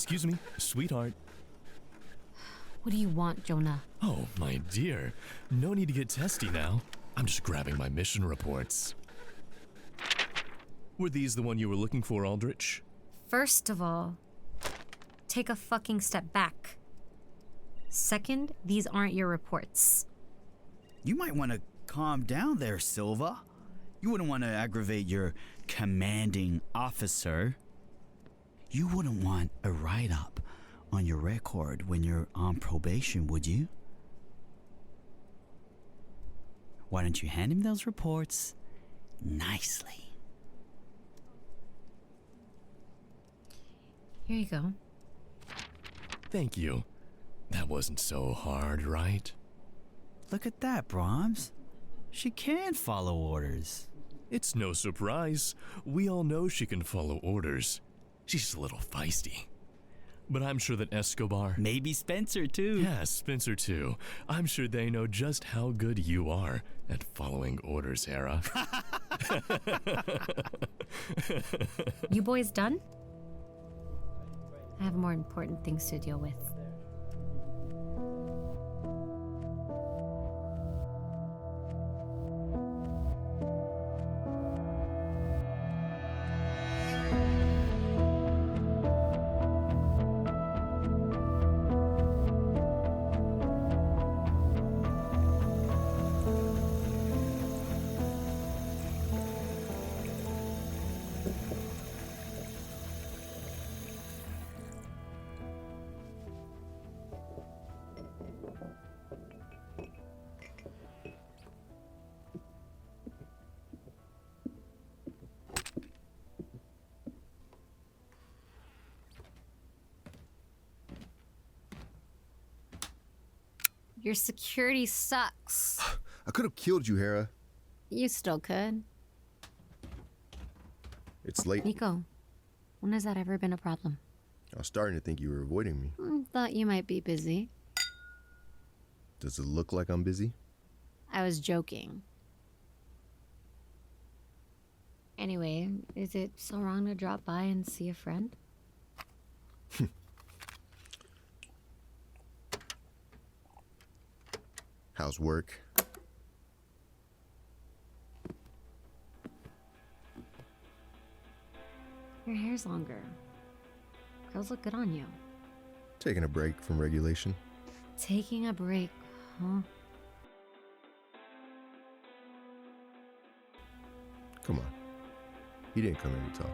Excuse me, sweetheart. What do you want, Jonah? Oh, my dear. No need to get testy now. I'm just grabbing my mission reports. Were these the one you were looking for, Aldrich? First of all, take a fucking step back. Second, these aren't your reports. You might want to calm down there, Silva. You wouldn't want to aggravate your commanding officer. You wouldn't want a write-up on your record when you're on probation, would you? Why don't you hand him those reports nicely? Here you go. Thank you. That wasn't so hard, right? Look at that, Brahms. She can follow orders. It's no surprise. We all know she can follow orders. She's just a little feisty. But I'm sure that Escobar... Maybe Spencer, too. Yeah, Spencer, too. I'm sure they know just how good you are at following orders, Hera. You boys done? I have more important things to deal with. Your security sucks. I could have killed you, Hera. You still could. It's late. Nico, when has that ever been a problem? I was starting to think you were avoiding me. Thought you might be busy. Does it look like I'm busy? I was joking. Anyway, is it so wrong to drop by and see a friend? How's work? Your hair's longer. Girls look good on you. Taking a break from regulation. Taking a break, huh? Come on. He didn't come in to talk.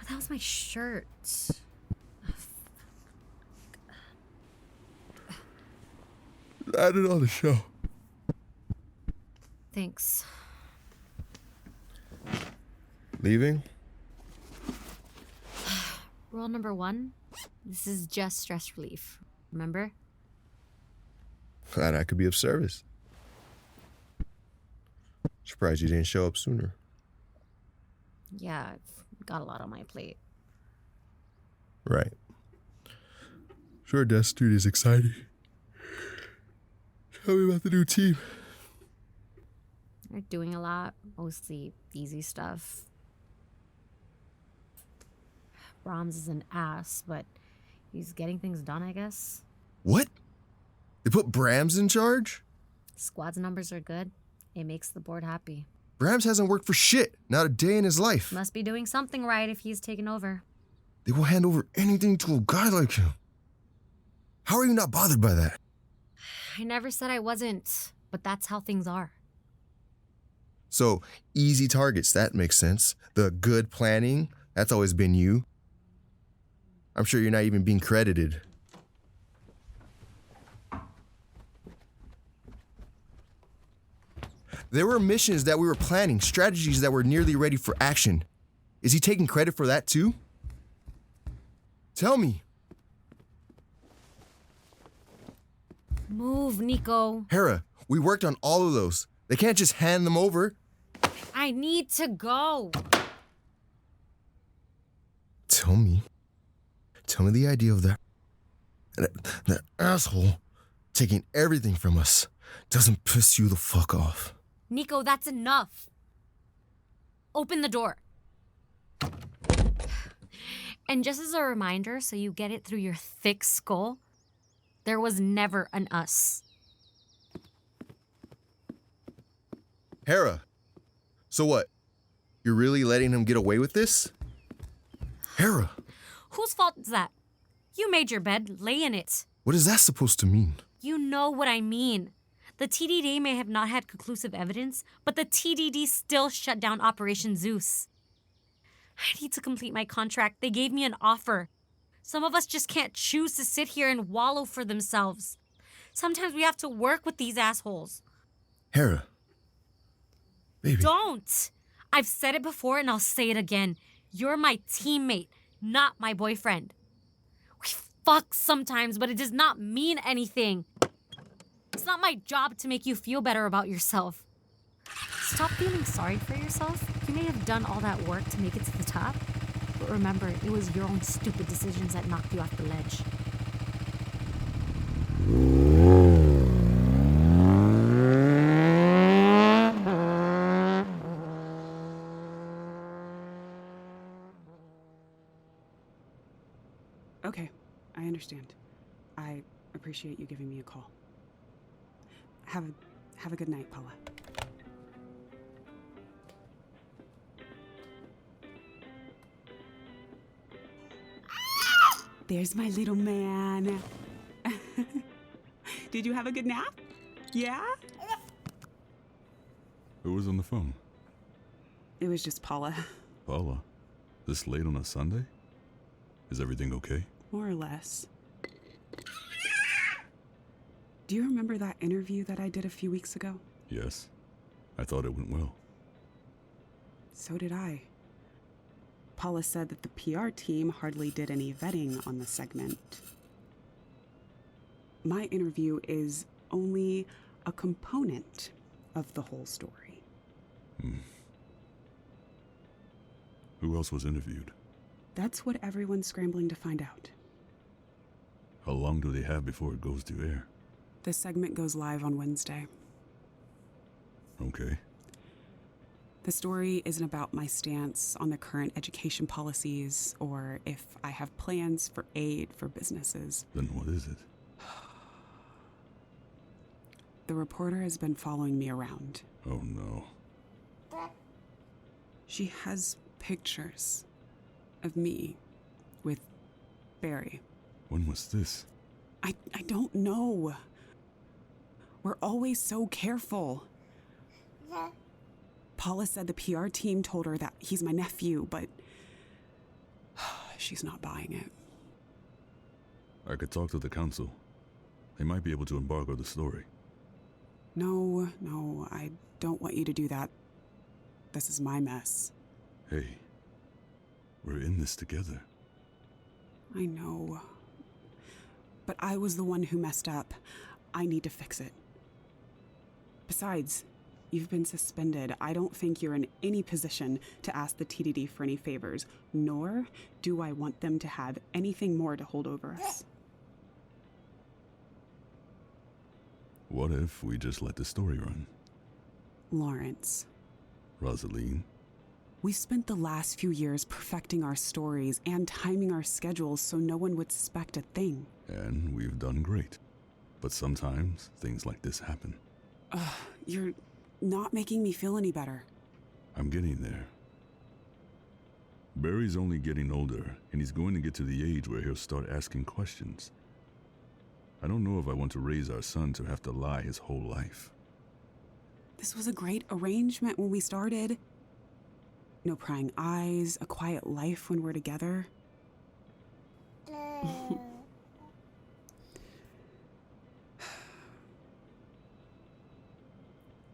That was my shirt. Add it on the show. Thanks. Leaving? Rule number 1, this is just stress relief. Remember? Glad I could be of service. Surprised you didn't show up sooner. Yeah, I've got a lot on my plate. Right. Sure, desk duty is exciting. Tell me about the new team. They're doing a lot, mostly easy stuff. Brahms is an ass, but he's getting things done, I guess. What? They put Brahms in charge? Squad's numbers are good. It makes the board happy. Brahms hasn't worked for shit, not a day in his life. Must be doing something right if he's taken over. They will hand over anything to a guy like him. How are you not bothered by that? I never said I wasn't, but that's how things are. So, easy targets, that makes sense. The good planning, that's always been you. I'm sure you're not even being credited. There were missions that we were planning, strategies that were nearly ready for action. Is he taking credit for that too? Tell me. Move, Nico. Hera, we worked on all of those. They can't just hand them over. I need to go. Tell me the idea of that asshole taking everything from us doesn't piss you the fuck off. Nico, that's enough. Open the door. And just as a reminder, so you get it through your thick skull, there was never an us. Hera, so what? You're really letting him get away with this? Hera, Whose fault is that? You made your bed, lay in it. what is that supposed to mean? You know what I mean. The TDD may have not had conclusive evidence, but the TDD still shut down Operation Zeus. I need to complete my contract. They gave me an offer. Some of us just can't choose to sit here and wallow for themselves. Sometimes we have to work with these assholes. Hera, baby. Don't! I've said it before and I'll say it again. You're my teammate, not my boyfriend. We fuck sometimes, but it does not mean anything. It's not my job to make you feel better about yourself. Stop feeling sorry for yourself. You may have done all that work to make it to the top, but remember, it was your own stupid decisions that knocked you off the ledge. Okay, I understand. I appreciate you giving me a call. Have a good night, Paula. There's my little man. Did you have a good nap? Yeah? Who was on the phone? It was just Paula. Paula? This late on a Sunday? Is everything okay? More or less. Do you remember that interview that I did a few weeks ago? Yes. I thought it went well. So did I. Paula said that the PR team hardly did any vetting on the segment. My interview is only a component of the whole story. Who else was interviewed? That's what everyone's scrambling to find out. How long do they have before it goes to air? The segment goes live on Wednesday. Okay. The story isn't about my stance on the current education policies or if I have plans for aid for businesses. Then what is it? The reporter has been following me around. Oh no. She has pictures of me with Barry. When was this? I don't know. We're always so careful. Paula said the PR team told her that he's my nephew, but she's not buying it. I could talk to the council. They might be able to embargo the story. No, I don't want you to do that. This is my mess. Hey, we're in this together. I know. But I was the one who messed up. I need to fix it. Besides, you've been suspended. I don't think you're in any position to ask the TDD for any favors, nor do I want them to have anything more to hold over us. What if we just let the story run? Lawrence. Rosaline? We spent the last few years perfecting our stories and timing our schedules so no one would suspect a thing. And we've done great. But sometimes things like this happen. You're not making me feel any better. I'm getting there. Barry's only getting older, and he's going to get to the age where he'll start asking questions. I don't know if I want to raise our son to have to lie his whole life. This was a great arrangement when we started. No prying eyes, a quiet life when we're together.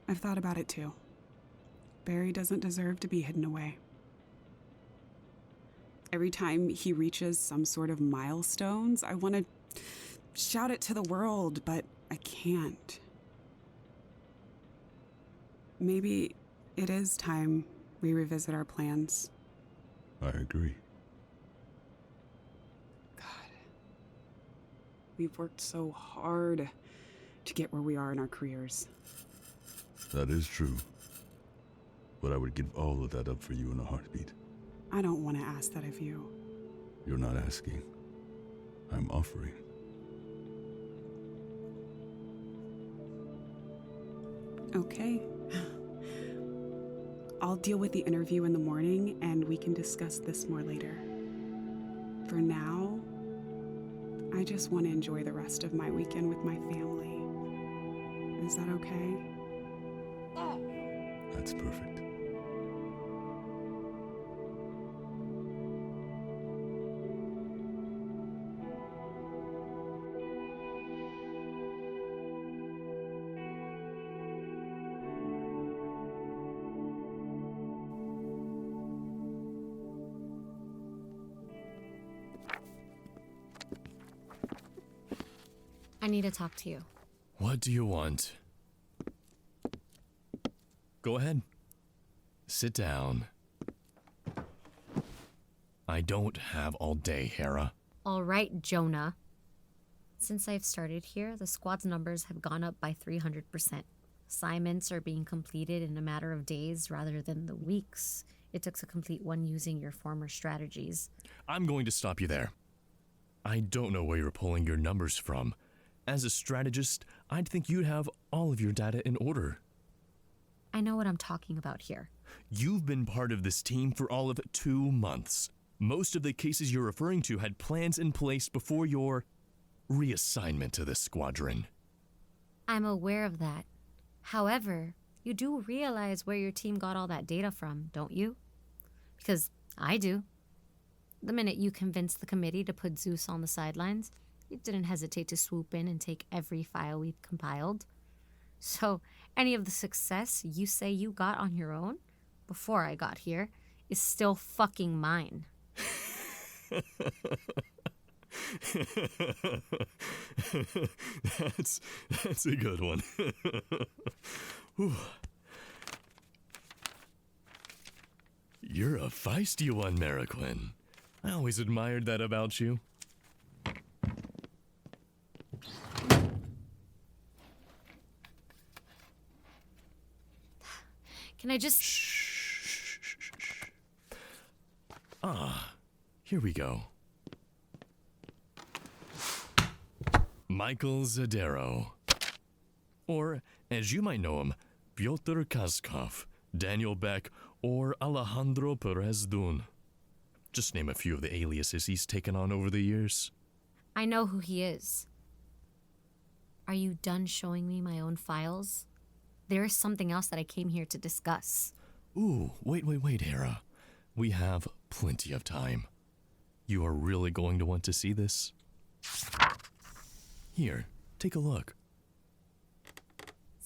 I've thought about it too. Barry doesn't deserve to be hidden away. Every time he reaches some sort of milestones, I want to shout it to the world, but I can't. Maybe it is time we revisit our plans. I agree. We've worked so hard to get where we are in our careers. That is true. But I would give all of that up for you in a heartbeat. I don't want to ask that of you. You're not asking. I'm offering. Okay. I'll deal with the interview in the morning, and we can discuss this more later. For now, I just want to enjoy the rest of my weekend with my family. Is that okay? That's perfect. I need to talk to you. What do you want? Go ahead. Sit down. I don't have all day, Hera. All right, Jonah. Since I've started here, the squad's numbers have gone up by 300%. Assignments are being completed in a matter of days rather than the weeks it took to complete one using your former strategies. I'm going to stop you there. I don't know where you're pulling your numbers from. As a strategist, I'd think you'd have all of your data in order. I know what I'm talking about here. You've been part of this team for all of 2 months. Most of the cases you're referring to had plans in place before your reassignment to this squadron. I'm aware of that. However, you do realize where your team got all that data from, don't you? Because I do. The minute you convinced the committee to put Zeus on the sidelines, you didn't hesitate to swoop in and take every file we've compiled. So, any of the success you say you got on your own, before I got here, is still fucking mine. That's a good one. Whew. You're a feisty one, Marroquin. I always admired that about you. Can I just... Shh. Ah, here we go. Michael Zadero. Or, as you might know him, Pyotr Kazkov, Daniel Beck, or Alejandro Perez Dun. Just name a few of the aliases he's taken on over the years. I know who he is. Are you done showing me my own files? There is something else that I came here to discuss. Ooh, wait, Hera. We have plenty of time. You are really going to want to see this? Here, take a look.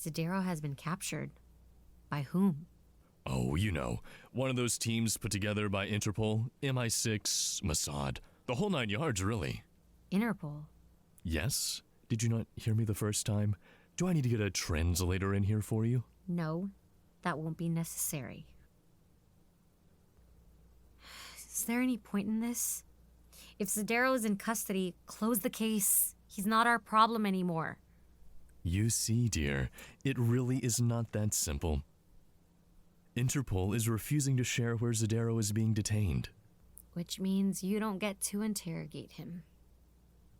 Zadero has been captured. By whom? Oh, you know, one of those teams put together by Interpol, MI6, Mossad, the whole 9 yards, really. Interpol? Yes? Did you not hear me the first time? Do I need to get a translator in here for you? No, that won't be necessary. Is there any point in this? If Zadero is in custody, close the case. He's not our problem anymore. You see, dear, it really is not that simple. Interpol is refusing to share where Zadero is being detained. Which means you don't get to interrogate him.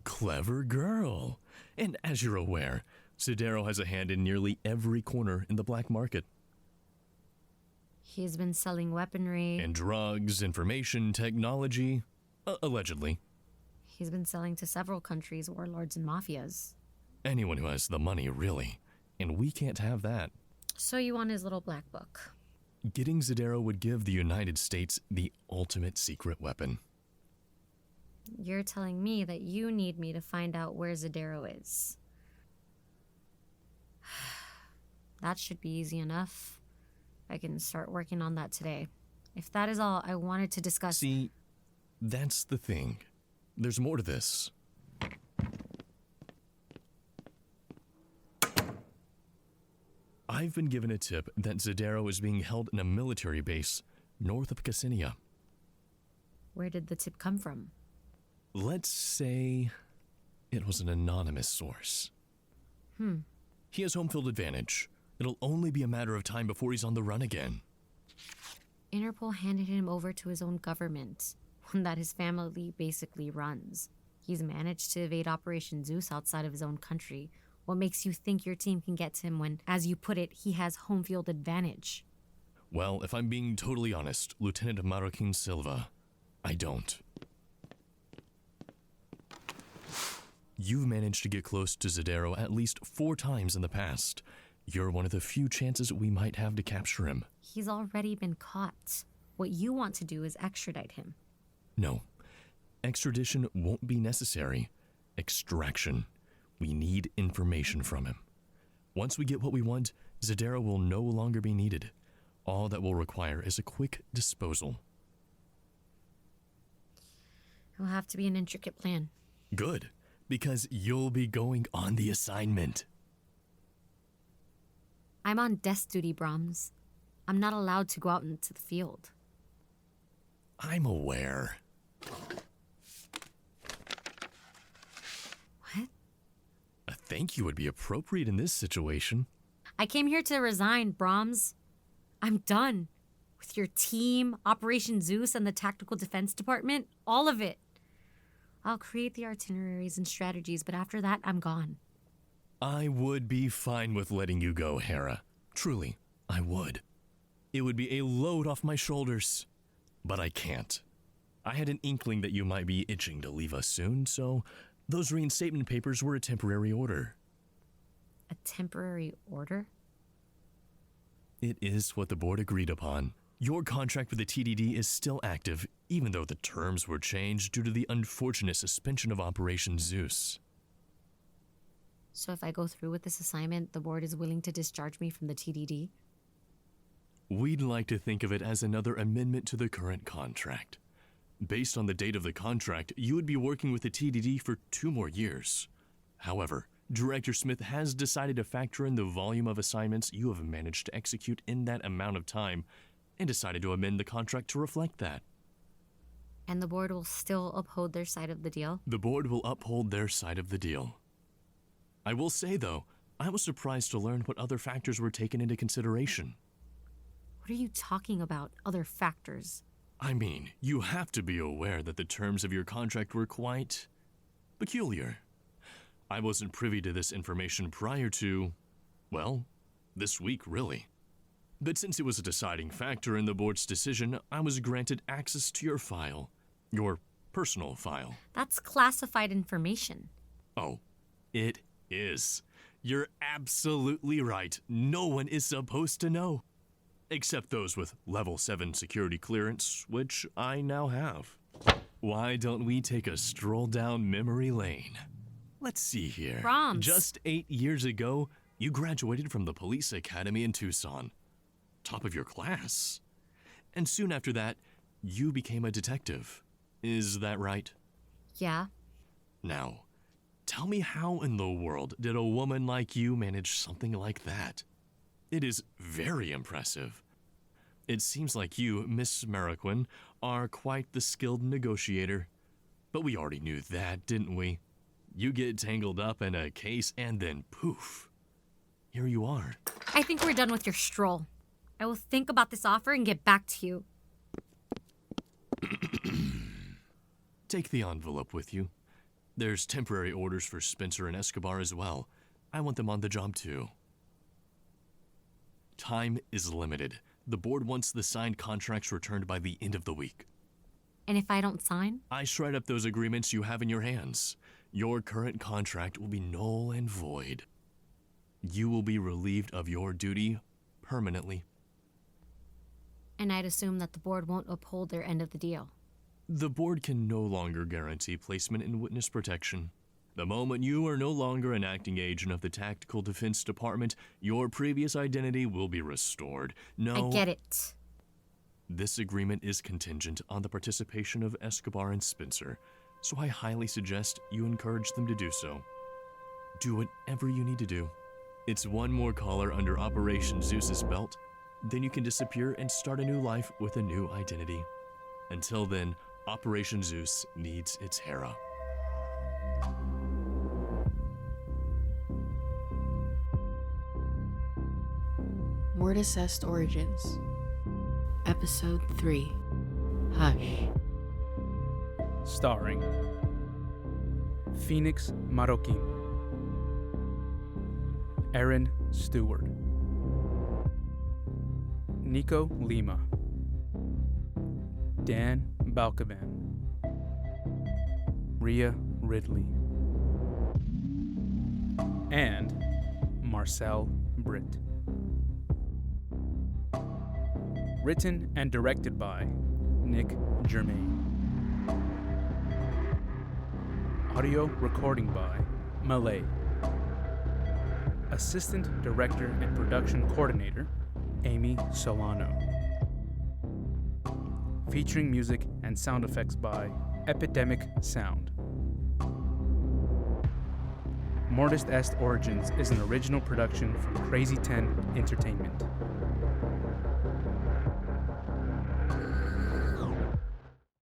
Clever girl. And as you're aware, Zadero has a hand in nearly every corner in the black market. He's been selling weaponry. And drugs, information, technology, allegedly. He's been selling to several countries, warlords, and mafias. Anyone who has the money, really. And we can't have that. So you want his little black book? Getting Zadero would give the United States the ultimate secret weapon. You're telling me that you need me to find out where Zadero is. That should be easy enough. I can start working on that today. If that is all I wanted to discuss... See, that's the thing. There's more to this. I've been given a tip that Zadero is being held in a military base north of Cassinia. Where did the tip come from? Let's say It was an anonymous source. He has home field advantage. It'll only be a matter of time before he's on the run again. Interpol handed him over to his own government, one that his family basically runs. He's managed to evade Operation Zeus outside of his own country. What makes you think your team can get to him when, as you put it, he has home field advantage? Well, if I'm being totally honest, Lieutenant Marroquin Silva, I don't. You've managed to get close to Zadero at least 4 times in the past. You're one of the few chances we might have to capture him. He's already been caught. What you want to do is extradite him. No. Extradition won't be necessary. Extraction. We need information from him. Once we get what we want, Zadero will no longer be needed. All that will require is a quick disposal. It'll have to be an intricate plan. Good, because you'll be going on the assignment. I'm on desk duty, Brahms. I'm not allowed to go out into the field. I'm aware. What? A thank you would be appropriate in this situation. I came here to resign, Brahms. I'm done. With your team, Operation Zeus, and the Tactical Defense Department, all of it. I'll create the itineraries and strategies, but after that, I'm gone. I would be fine with letting you go, Hera. Truly, I would. It would be a load off my shoulders. But I can't. I had an inkling that you might be itching to leave us soon, so those reinstatement papers were a temporary order. A temporary order? It is what the board agreed upon. Your contract with the TDD is still active, even though the terms were changed due to the unfortunate suspension of Operation Zeus. So if I go through with this assignment, the board is willing to discharge me from the TDD? We'd like to think of it as another amendment to the current contract. Based on the date of the contract, you would be working with the TDD for 2 more years. However, Director Smith has decided to factor in the volume of assignments you have managed to execute in that amount of time, and decided to amend the contract to reflect that. And the board will still uphold their side of the deal? The board will uphold their side of the deal. I will say, though, I was surprised to learn what other factors were taken into consideration. What are you talking about, other factors? I mean, you have to be aware that the terms of your contract were quite peculiar. I wasn't privy to this information prior to, well, this week, really. But since it was a deciding factor in the board's decision, I was granted access to your file. Your personal file. That's classified information. Oh, it is. You're absolutely right. No one is supposed to know. Except those with level 7 security clearance, which I now have. Why don't we take a stroll down memory lane? Let's see here. Brahms. Just 8 years ago, you graduated from the police academy in Tucson. Top of your class. And soon after that, you became a detective. Is that right? Yeah. Now, tell me how in the world did a woman like you manage something like that? It is very impressive. It seems like you, Miss Marroquin, are quite the skilled negotiator. But we already knew that, didn't we? You get tangled up in a case and then poof. Here you are. I think we're done with your stroll. I will think about this offer and get back to you. Take the envelope with you. There's temporary orders for Spencer and Escobar as well. I want them on the job too. Time is limited. The board wants the signed contracts returned by the end of the week. And if I don't sign? I shred up those agreements you have in your hands. Your current contract will be null and void. You will be relieved of your duty permanently. And I'd assume that the board won't uphold their end of the deal. The board can no longer guarantee placement in witness protection. The moment you are no longer an acting agent of the Tactical Defense Department, your previous identity will be restored. No, I get it. This agreement is contingent on the participation of Escobar and Spencer, so I highly suggest you encourage them to do so. Do whatever you need to do. It's one more collar under Operation Zeus's belt, then you can disappear and start a new life with a new identity. Until then, Operation Zeus needs its Hera. Mortuus Est Origins. Episode 3. Hush. Starring Phoenix Marroquin, Aaron Steward, Nico Lima, Dan Balcaban, Ridley, and Marcel Britt. Written and directed by Nick Germain. Audio recording by Malay. Assistant Director and Production Coordinator, Amy Solano. Featuring music and sound effects by Epidemic Sound. Mortuus Est Origins is an original production from Crazy 10 Entertainment.